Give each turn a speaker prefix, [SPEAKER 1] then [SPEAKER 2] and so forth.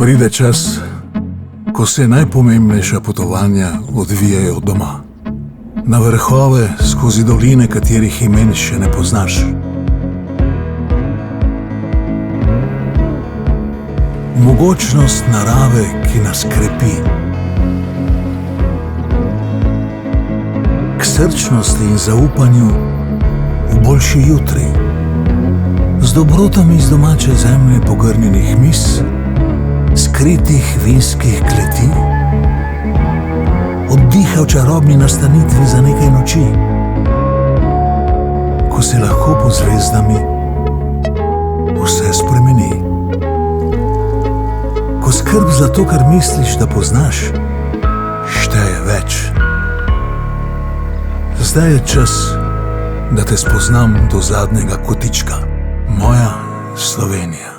[SPEAKER 1] Pride čas, ko se najpomembnejša potovanja odvijajo doma. Na vrhove, skozi doline, katerih imen še ne poznaš. Mogočnost narave, ki nas krepi. K srčnosti in zaupanju v boljši jutri. Z dobrotami iz domače zemlje pogrnjenih mis, skritih vinskih kleti, oddiha v čarobni nastanitvi za nekaj noči, ko se lahko pod zvezdami vse spremeni. Ko skrb za to, kar misliš, da poznaš, šteje več. Zdaj je čas, da te spoznam do zadnjega kotička. Moja Slovenija.